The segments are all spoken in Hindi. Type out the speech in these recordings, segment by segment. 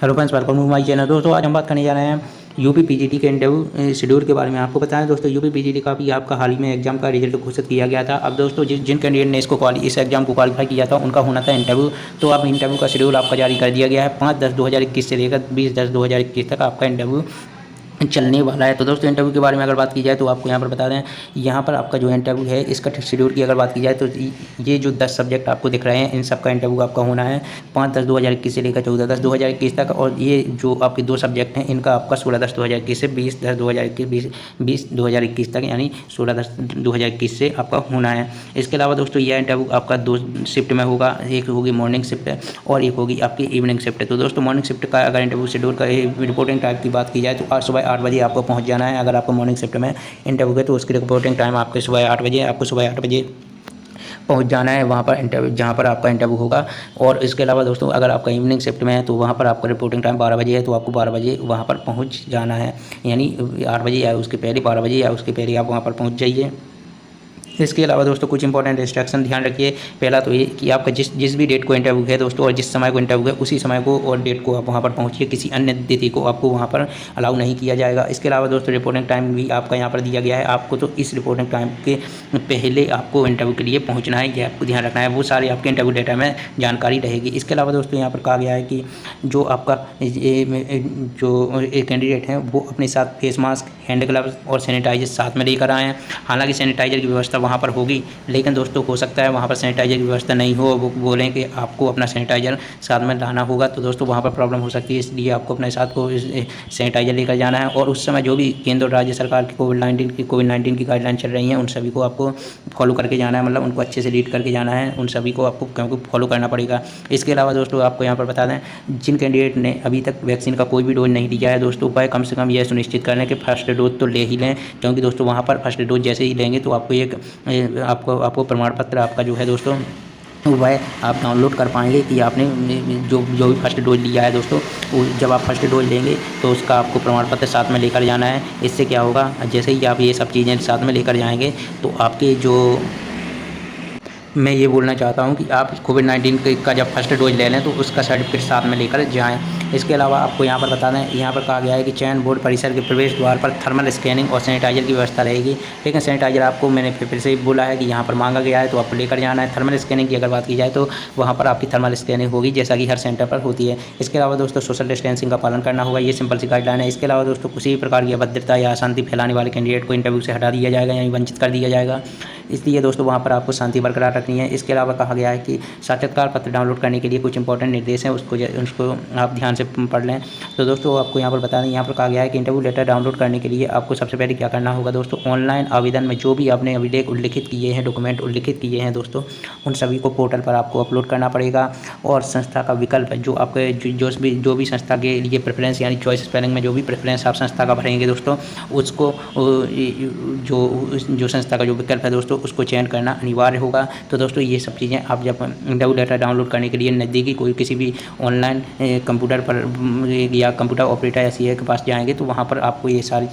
Hello friends, welcome to my channel. दोस्तों आज हम बात करने जा रहे हैं यूपी पीजीटी के इंटरव्यू शेड्यूल के बारे में। आपको बताएं दोस्तों, यूपी पीजीटी का भी आपका हाल ही में एग्जाम का रिजल्ट घोषित किया गया था। अब दोस्तों जिन कैंडिडेट ने इस एग्जाम को क्वालिफाई किया था उनका होना था इंटरव्यू। तो अब इंटरव्यू का शेड्यूल आपका जारी कर दिया गया है। 5/10/2021 से लेकर 20/10/2021 तक आपका इंटरव्यू चलने वाला है। तो दोस्तों इंटरव्यू के बारे में अगर बात की जाए तो आपको यहाँ पर बता दें, यहाँ पर आपका जो इंटरव्यू है इसका शेड्यूल की अगर बात की जाए तो ये जो 10 सब्जेक्ट आपको दिख रहे हैं इन सब का इंटरव्यू आपका होना है 5/10/2021 से लेकर 14/10/2021 तक। और ये जो आपके 2 सब्जेक्ट हैं इनका आपका 16/10/2021 से 20/10/2021 20/2021 तक, यानी 16/10/2021 से आपका होना है। इसके अलावा दोस्तों यह इंटरव्यू आपका 2 शिफ्ट में होगा। एक होगी मॉर्निंग शिफ्ट और एक होगी आपकी इवनिंग शिफ्ट। तो दोस्तों मॉर्निंग शिफ्ट का अगर इंटरव्यू शेड्यूल का रिपोर्टिंग टाइम की बात की जाए तो आज सुबह 8 बजे आपको पहुंच जाना है। अगर आपको मॉर्निंग शिफ्ट में इंटरव्यू है तो उसकी रिपोर्टिंग टाइम आपके सुबह 8 बजे, आपको सुबह 8 बजे पहुंच जाना है वहाँ पर इंटरव्यू, जहाँ पर आपका इंटरव्यू होगा। और इसके अलावा दोस्तों अगर आपका इवनिंग शिफ्ट में है तो वहाँ पर आपका रिपोर्टिंग टाइम 12 बजे है, तो आपको 12 बजे वहाँ पर पहुँच जाना है। यानी 8 बजे या उसके पहले, 12 बजे या उसके पहले आप वहाँ पर पहुँच जाइए। इसके अलावा दोस्तों कुछ इंपॉर्टेंट इंस्ट्रक्शन ध्यान रखिए। पहला तो ये कि आपका जिस भी डेट को इंटरव्यू है दोस्तों और जिस समय को इंटरव्यू है उसी समय को और डेट को आप वहाँ पर पहुँचिए। किसी अन्य तिथि को आपको वहाँ पर अलाउ नहीं किया जाएगा। इसके अलावा दोस्तों रिपोर्टिंग टाइम भी आपका यहाँ पर दिया गया है। आपको तो इस रिपोर्टिंग टाइम के पहले आपको इंटरव्यू के लिए पहुँचना है, यह आपको ध्यान रखना है। वो सारे आपके इंटरव्यू डेटा में जानकारी रहेगी। इसके अलावा दोस्तों यहाँ पर कहा गया है कि जो आपका जो कैंडिडेट हैं वो अपने साथ फेस मास्क, हैंड ग्लव्स और सैनिटाइजर साथ में लेकर आएँ। हालांकि सैनिटाइजर की व्यवस्था वहाँ पर होगी, लेकिन दोस्तों हो सकता है वहाँ पर सैनिटाइजर की व्यवस्था नहीं हो, वो बोलें कि आपको अपना सैनिटाइजर साथ में लाना होगा, तो दोस्तों वहाँ पर प्रॉब्लम हो सकती है। इसलिए आपको अपने साथ को सैनिटाइजर लेकर जाना है। और उस समय जो भी केंद्र और राज्य सरकार की कोविड-19 की गाइडलाइन चल रही हैं उन सभी को आपको फॉलो करके जाना है, मतलब उनको अच्छे से रीड करके जाना है। उन सभी को आपको क्योंकि फॉलो करना पड़ेगा। इसके अलावा दोस्तों आपको यहाँ पर बता दें, जिन कैंडिडेट ने अभी तक वैक्सीन का कोई भी डोज नहीं लिया है दोस्तों, वह कम से कम यह सुनिश्चित कर लें कि फर्स्ट डोज तो ले ही लें। क्योंकि दोस्तों वहाँ पर फर्स्ट डोज जैसे ही लेंगे तो आपको आपको प्रमाण पत्र आपका जो है दोस्तों वह आप डाउनलोड कर पाएंगे कि आपने जो भी फर्स्ट डोज लिया है दोस्तों। जब आप फर्स्ट डोज लेंगे तो उसका आपको प्रमाण पत्र साथ में लेकर जाना है। इससे क्या होगा, जैसे ही आप ये सब चीज़ें साथ में लेकर जाएंगे तो आपके जो मैं ये बोलना चाहता हूँ कि आप कोविड-19 का जब फर्स्ट डोज ले लें तो उसका सर्टिफिकेट साथ में लेकर जाएँ। इसके अलावा आपको यहाँ पर बता दें, यहाँ पर कहा गया है कि चयन बोर्ड परिसर के प्रवेश द्वार पर थर्मल स्कैनिंग और सैनिटाइजर की व्यवस्था रहेगी। लेकिन सैनिटाइजर आपको मैंने फिर से बोला है कि यहाँ पर मांगा गया है तो आपको लेकर जाना है। थर्मल स्कैनिंग की अगर बात की जाए तो वहाँ पर आपकी थर्मल स्कैनिंग होगी जैसा कि हर सेंटर पर होती है। इसके अलावा दोस्तों सोशल डिस्टेंसिंग का पालन करना होगा, ये सिंपल सी गाइडलाइन है। इसके अलावा दोस्तों किसी भी प्रकार की अभद्रता या अशांति फैलाने वाले कैंडिडेट को इंटरव्यू से हटा दिया जाएगा, यानी वंचित कर दिया जाएगा। इसलिए दोस्तों वहाँ पर आपको शांति बरकरार रखनी है। इसके अलावा कहा गया है कि साक्षात्कार पत्र डाउनलोड करने के लिए कुछ इंपॉर्टेंट निर्देश हैं, उसको आप ध्यान से पढ़ लें। तो दोस्तों आपको यहाँ पर बता दें, यहाँ पर कहा गया है कि इंटरव्यू लेटर डाउनलोड करने के लिए आपको सबसे पहले क्या करना होगा दोस्तों, ऑनलाइन आवेदन में जो भी आपने अभिलेख उल्लिखित किए हैं, डॉक्यूमेंट उल्लिखित किए हैं दोस्तों, उन सभी को पोर्टल पर आपको अपलोड करना पड़ेगा। और संस्था का विकल्प जो आपके जो भी संस्था के लिए प्रेफरेंस यानी चॉइस स्पेलिंग में जो भी प्रेफरेंस आप संस्था का भरेंगे दोस्तों, उसको जो संस्था का जो विकल्प है दोस्तों उसको चयन करना अनिवार्य होगा। तो दोस्तों ये सब चीज़ें आप जब इंटरव्यू लेटर डाउनलोड करने के लिए नज़दीकी कोई किसी भी ऑनलाइन कंप्यूटर पर या कंप्यूटर ऑपरेटर या सीए के पास जाएंगे तो वहाँ पर आपको ये सारी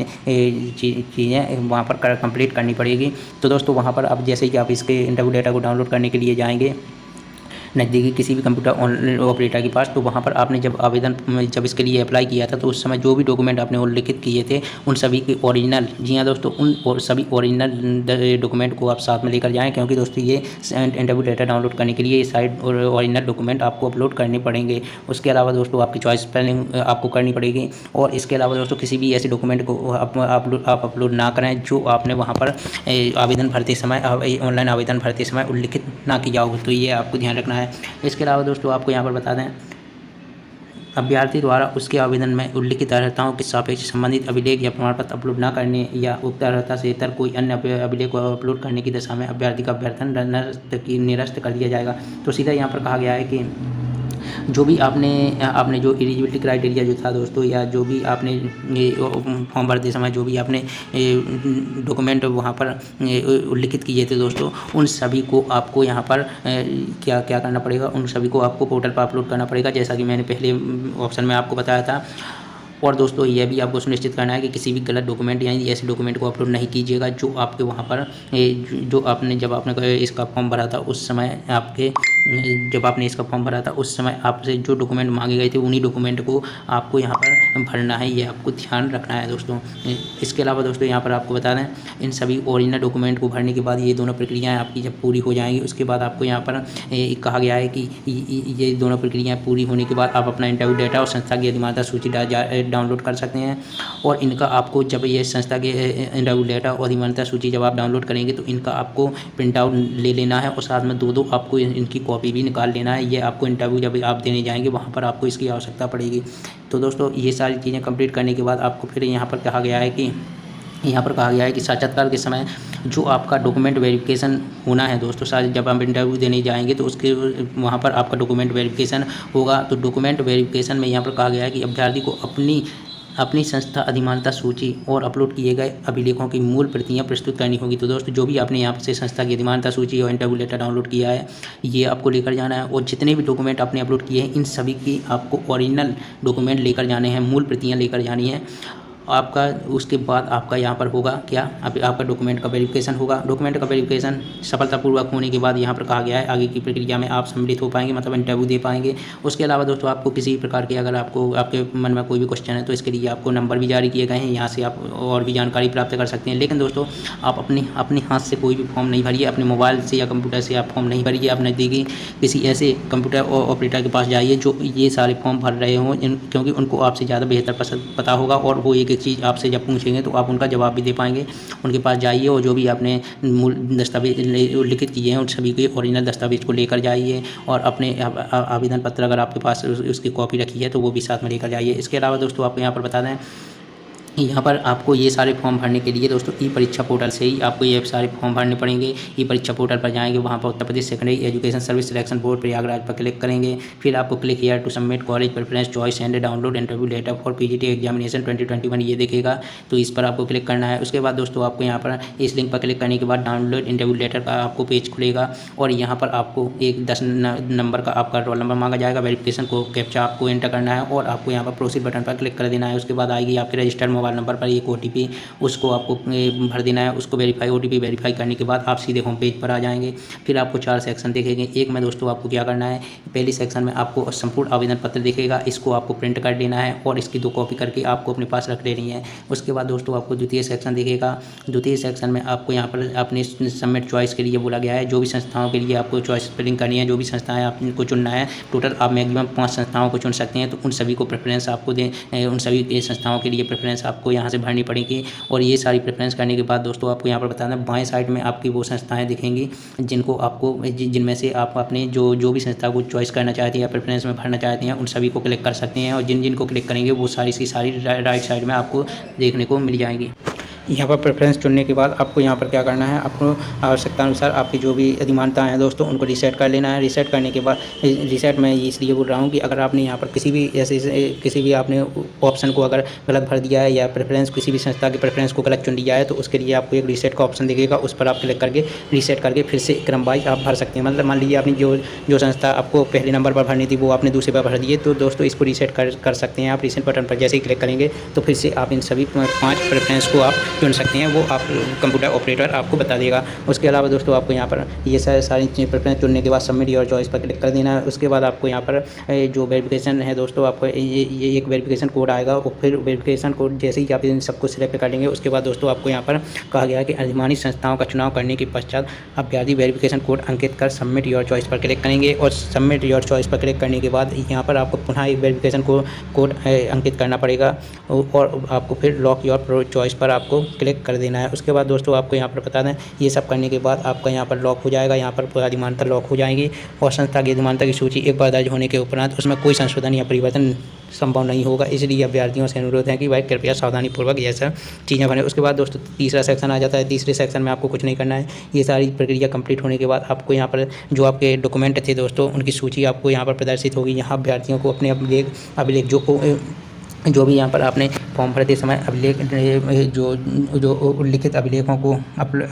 चीज़ें वहाँ पर कंप्लीट करनी पड़ेगी। तो दोस्तों वहाँ पर आप जैसे ही आप इसके इंटरव्यू डेटा को डाउनलोड करने के लिए जाएंगे नज़दीकी किसी भी कंप्यूटर ऑपरेटर के पास, तो वहाँ पर आपने जब इसके लिए अप्लाई किया था तो उस समय जो भी डॉक्यूमेंट आपने उल्लिखित किए थे उन सभी के ओरिजिनल, जी हाँ दोस्तों, उन सभी ओरिजिनल डॉक्यूमेंट को आप साथ में लेकर जाएं। क्योंकि दोस्तों ये इंटरव्यू लेटर डाउनलोड करने के लिए ये साइड और ओरिजिनल डॉक्यूमेंट आपको अपलोड करने पड़ेंगे। उसके अलावा दोस्तों आपकी चॉइस स्पेलिंग आपको करनी पड़ेगी। और इसके अलावा दोस्तों किसी भी ऐसे डॉक्यूमेंट को आप अपलोड ना करें जो आपने वहाँ पर आवेदन भरते समय ऑनलाइन आवेदन भरते समय उल्लिखित ना किया हो, तो ये आपको ध्यान रखना है। इसके अलावा दोस्तों आपको यहाँ पर बता दें, अभ्यर्थी द्वारा उसके आवेदन में उल्लिखित अर्हताओं के सापेक्ष संबंधित अभिलेख या प्रमाण पत्र अपलोड न करने या उक्त अर्हता से इतर कोई अन्य अभिलेख को अपलोड करने की दशा में अभ्यर्थी का अभ्यर्थन निरस्त कर दिया जाएगा। तो सीधा यहाँ पर कहा गया है कि जो भी आपने जो एलिजिबिलिटी क्राइटेरिया जो था दोस्तों, या जो भी आपने फॉर्म भरते समय जो भी आपने डॉक्यूमेंट वहाँ पर उल्लिखित किए थे दोस्तों, उन सभी को आपको यहाँ पर क्या करना पड़ेगा, उन सभी को आपको पोर्टल पर अपलोड करना पड़ेगा। जैसा कि मैंने पहले ऑप्शन में आपको बताया था। और दोस्तों यह भी आपको सुनिश्चित करना है कि किसी भी गलत डॉक्यूमेंट यानी ऐसे डॉक्यूमेंट को अपलोड नहीं कीजिएगा जो आपके वहाँ पर जब आपने इसका फॉर्म भरा था उस समय जब आपने इसका फॉर्म भरा था उस समय आपसे जो डॉक्यूमेंट मांगे गए थे उन्हीं डॉक्यूमेंट को आपको यहाँ पर भरना है, ये आपको ध्यान रखना है दोस्तों। इसके अलावा दोस्तों यहाँ पर आपको बता दें, इन सभी ओरिजिनल डॉक्यूमेंट को भरने के बाद ये दोनों प्रक्रियाएँ आपकी जब पूरी हो जाएंगी उसके बाद आपको यहाँ पर कहा गया है कि ये दोनों प्रक्रियाएँ पूरी होने के बाद आप अपना इंटरव्यू डेटा और संस्था की अधिमानता सूची डाउनलोड कर सकते हैं। और इनका आपको जब ये संस्था के इंटरव्यू डेटा और अधिमानता सूची जब आप डाउनलोड करेंगे तो इनका आपको प्रिंट आउट ले लेना है और साथ में दो आपको इनकी कॉपी भी निकाल लेना है। ये आपको इंटरव्यू जब आप देने जाएंगे वहाँ पर आपको इसकी आवश्यकता पड़ेगी। तो दोस्तों ये सारी चीज़ें कंप्लीट करने के बाद आपको फिर यहाँ पर कहा गया है कि साक्षात्कार के समय जो आपका डॉक्यूमेंट वेरिफिकेशन होना है दोस्तों, साथ जब आप इंटरव्यू देने जाएंगे तो उसके वहाँ पर आपका डॉक्यूमेंट वेरिफिकेशन होगा। तो डॉक्यूमेंट वेरिफिकेशन में यहाँ पर कहा गया है कि अभ्यर्थी को अपनी संस्था अधिमानता सूची और अपलोड किए गए अभिलेखों की मूल प्रतियां प्रस्तुत करनी होगी। तो दोस्तों जो भी आपने यहाँ से संस्था की अधिमानता सूची और इंटरव्यू लेटर डाउनलोड किया है ये आपको लेकर जाना है और जितने भी डॉक्यूमेंट आपने अपलोड किए हैं इन सभी की आपको ओरिजिनल डॉक्यूमेंट लेकर जाने हैं, मूल प्रतियाँ लेकर जानी है आपका। उसके बाद आपका यहाँ पर होगा क्या, आपका डॉक्यूमेंट का वेरिफिकेशन होगा। डॉक्यूमेंट का वेरिफिकेशन सफलतापूर्वक होने के बाद यहाँ पर कहा गया है आगे की प्रक्रिया में आप सम्मिलित हो पाएंगे, मतलब इंटरव्यू दे पाएंगे। उसके अलावा दोस्तों आपको किसी प्रकार के अगर आपके मन में कोई भी क्वेश्चन है तो इसके लिए आपको नंबर भी जारी किए गए हैं, यहाँ से आप और भी जानकारी प्राप्त कर सकते हैं। लेकिन दोस्तों आप अपने हाथ से कोई भी फॉर्म नहीं भरिए, अपने मोबाइल से या कंप्यूटर से आप फॉर्म नहीं भरिए। आप नज़दीकी किसी ऐसे कंप्यूटर ऑपरेटर के पास जाइए जो ये सारे फॉर्म भर रहे हों, क्योंकि उनको आपसे ज़्यादा बेहतर पता होगा और वो एक चीज़ आपसे जब पूछेंगे तो आप उनका जवाब भी दे पाएंगे। उनके पास जाइए और जो भी आपने मूल दस्तावेज लिखित किए हैं उन सभी के ओरिजिनल दस्तावेज को लेकर जाइए और अपने आवेदन पत्र अगर आपके पास उसकी कॉपी रखी है तो वो भी साथ में लेकर जाइए। इसके अलावा दोस्तों आपको यहाँ पर बता दें, यहाँ पर आपको ये सारे फॉर्म भरने के लिए दोस्तों ई परीक्षा पोर्टल से ही आपको ये सारे फॉर्म भरने पड़ेंगे। ई परीक्षा पोर्टल पर जाएंगे, वहाँ पर Uttar Pradesh secondary education service selection board Prayagraj पर क्लिक करेंगे। फिर आपको click here to submit college preference choice and download interview letter for PGT examination 2021 ये देखेगा, तो इस पर आपको क्लिक करना है। उसके बाद दोस्तों आपको यहाँ पर इस लिंक पर क्लिक करने के बाद डाउनलोड इंटरव्यू लेटर का आपको पेज खुलेगा और यहाँ पर आपको एक 10 नंबर का आपका रोल नंबर मांगा जाएगा। वेरिफिकेशन को कैप्चा आपको एंटर करना है और आपको यहाँ पर प्रोसीड बटन पर क्लिक कर देना है। उसके बाद आएगी आपके रजिस्टर्ड मोबाइल नंबर पर एक OTP, उसको आपको भर देना है। उसको OTP वेरीफाई करने के बाद आप सीधे होम पेज पर आ जाएंगे। फिर आपको 4 सेक्शन दिखेंगे। एक में दोस्तों आपको क्या करना है, पहली सेक्शन में आपको संपूर्ण आवेदन पत्र दिखेगा, इसको आपको प्रिंट कर लेना है और इसकी 2 कॉपी करके आपको अपने पास रख लेनी है। उसके बाद दोस्तों आपको द्वितीय सेक्शन दिखेगा। द्वितीय सेक्शन में आपको यहाँ पर अपने सबमिट चॉइस के लिए बोला गया है, जो भी संस्थाओं के लिए आपको चॉइस फिलिंग करनी है, जो भी संस्थाएं आपको चुनना है। टोटल आप मैक्सिमम 5 संस्थाओं को चुन सकते हैं, तो उन सभी को प्रेफरेंस आपको दें, उन सभी संस्थाओं के लिए प्रेफरेंस आपको यहाँ से भरनी पड़ेगी। और ये सारी प्रेफरेंस करने के बाद दोस्तों आपको यहाँ पर बताना, बाएं साइड में आपकी वो संस्थाएं दिखेंगी जिनमें से आप अपने जो भी संस्था को चॉइस करना चाहते हैं या प्रेफरेंस में भरना चाहते हैं उन सभी को क्लिक कर सकते हैं। और जिन को क्लिक करेंगे वो सारी की सारी राइट साइड में आपको देखने को मिल जाएंगी। यहाँ पर प्रेफरेंस चुनने के बाद आपको यहाँ पर क्या करना है, आपको आवश्यकता अनुसार आपकी जो भी अधिमानता हैं दोस्तों उनको रीसेट कर लेना है। रीसेट करने के बाद, रीसेट मैं इसलिए बोल रहा हूँ कि अगर आपने यहाँ पर किसी भी आपने ऑप्शन को अगर गलत भर दिया है या प्रेफरेंस किसी भी संस्था की प्रेफरेंस को गलत चुन लिया है तो उसके लिए आपको एक रीसेट का ऑप्शन दिखेगा, उस पर आप क्लिक करके रीसेट करके फिर से क्रम वाइज आप भर सकते हैं। मतलब मान लीजिए आपने जो संस्था आपको पहले नंबर पर भरनी थी वो आपने दूसरे पर भर दिए, तो दोस्तों इसको रीसेट कर सकते हैं आप। रीसेट बटन पर जैसे ही क्लिक करेंगे तो फिर से आप इन सभी 5 प्रेफरेंस को आप चुन सकते हैं, वो आप कंप्यूटर ऑपरेटर आपको बता देगा। उसके अलावा दोस्तों आपको यहाँ पर ये सारी प्रेफरेंस चुनने के बाद सबमिट योर चॉइस पर क्लिक कर देना है। उसके बाद आपको यहाँ पर जो वेरिफिकेशन है दोस्तों, आपको ये एक वेरिफिकेशन कोड आएगा और फिर वेरिफिकेशन कोड जैसे ही आप इन सबको सिलेक्ट कर लेंगे उसके बाद दोस्तों आपको यहाँ पर कहा गया है कि अधिमानित संस्थाओं का चुनाव करने के पश्चात अभ्यर्थी वेरिफिकेशन कोड अंकित कर सबमिट योर चॉइस पर क्लिक करेंगे। और सबमिट योर चॉइस पर क्लिक करने के बाद यहाँ पर आपको पुनः एक वेरिफिकेशन कोड अंकित करना पड़ेगा और आपको फिर लॉक योर चॉइस पर आपको क्लिक कर देना है। उसके बाद दोस्तों आपको यहाँ पर बता दें, ये सब करने के बाद आपका यहाँ पर लॉक हो जाएगा, यहाँ पर अधिमानता लॉक हो जाएंगी और संस्था की अधिमानता की सूची एक बार दर्ज होने के उपरांत उसमें कोई संशोधन या परिवर्तन संभव नहीं होगा। इसलिए अभ्यर्थियों से अनुरोध है कि भाई कृपया सावधानीपूर्वक ये सब चीज़ें बने। उसके बाद दोस्तों तीसरा सेक्शन आ जाता है। तीसरे सेक्शन में आपको कुछ नहीं करना है। ये सारी प्रक्रिया कंप्लीट होने के बाद आपको यहाँ पर जो आपके डॉक्यूमेंट थे दोस्तों उनकी सूची आपको यहाँ पर प्रदर्शित होगी। यहाँ अभ्यर्थियों को अपने अभिलेख जो जो भी यहाँ पर आपने फॉर्म भरते समय अभिलेख जो जो उल्लिखित अभिलेखों को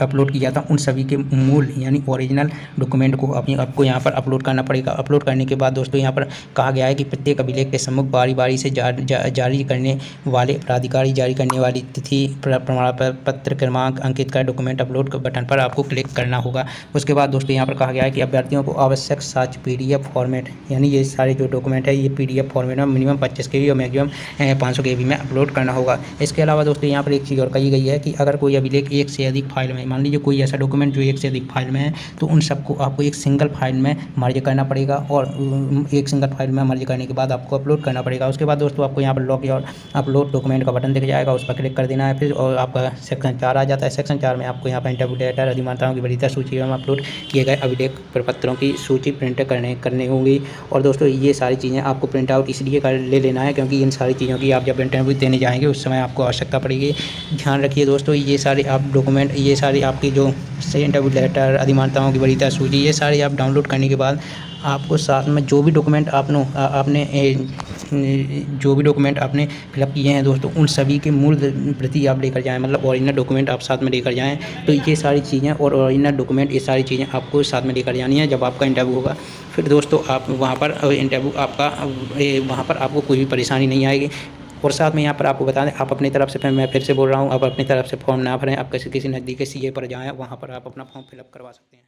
अपलोड किया था, उन सभी के मूल यानी ओरिजिनल डॉक्यूमेंट को आपको यहाँ पर अपलोड करना पड़ेगा। अपलोड करने के बाद दोस्तों यहाँ पर कहा गया है कि प्रत्येक अभिलेख के सम्मुख बारी बारी से जारी करने वाले प्राधिकारी जारी करने वाली तिथि, प्रमाण पत्र क्रमांक अंकित कर डॉक्यूमेंट अपलोड बटन पर आपको क्लिक करना होगा। उसके बाद दोस्तों यहाँ पर कहा गया है कि अभ्यर्थियों को आवश्यक साक्ष्य PDF फॉर्मेट, यानी ये सारे जो डॉक्यूमेंट है ये PDF फॉर्मेट में मिनिमम 25 KB और मैक्सिमम 500 KB में अपलोड करना होगा। इसके अलावा दोस्तों यहाँ पर एक चीज़ और कही गई है कि अगर कोई अभिलेख एक से अधिक फाइल में, मान लीजिए कोई ऐसा डॉक्यूमेंट जो एक से अधिक फाइल में है, तो उन सबको आपको एक सिंगल फाइल में मर्ज करना पड़ेगा और एक सिंगल फाइल में मर्ज करने के बाद आपको अपलोड करना पड़ेगा। उसके बाद दोस्तों आपको यहाँ पर लॉग योर अपलोड डॉक्यूमेंट का बटन दिख जाएगा, उस पर क्लिक कर देना है फिर, और आपका सेक्शन 4 आ जाता है। सेक्शन 4 में आपको यहाँ पर इंटरव्यू लेटर, अधिमाताओं की वरीयता सूची एवं अपलोड किए गए अभिलेख प्रपत्रों की सूची प्रिंट करने होंगी। और दोस्तों ये सारी चीज़ें आपको प्रिंट आउट इसलिए ले लेना है क्योंकि इन सारी चीज़ों की आप जब इंटरव्यू देने जाएंगे उस समय आपको आवश्यकता पड़ेगी। ध्यान रखिए दोस्तों, ये सारे आप डॉक्यूमेंट, ये सारी आपकी जो इंटरव्यू लेटर, अधिमाताओं की वरीयता सूची, ये सारी आप डाउनलोड करने के बाद आपको साथ में जो भी डॉक्यूमेंट जो भी डॉक्यूमेंट आपने फिलअप किए हैं दोस्तों, उन सभी के मूल प्रति आप लेकर जाएँ, मतलब ओरिजिनल डॉक्यूमेंट आप साथ में लेकर जाएँ। तो ये सारी चीज़ें और ओरिजिनल डॉक्यूमेंट, ये सारी चीज़ें आपको साथ में लेकर जानी है जब आपका इंटरव्यू होगा। फिर दोस्तों आप वहाँ पर इंटरव्यू आपका वहाँ पर आपको कोई भी परेशानी नहीं आएगी। और साथ में यहाँ पर आपको बता दें, आप अपनी तरफ से, मैं फिर से बोल रहा हूँ, आप अपनी तरफ से फॉर्म ना भरें, आप किसी नज़दीकी CA पर जाएँ, वहाँ पर आप अपना फॉर्म फिलअप करवा सकते हैं।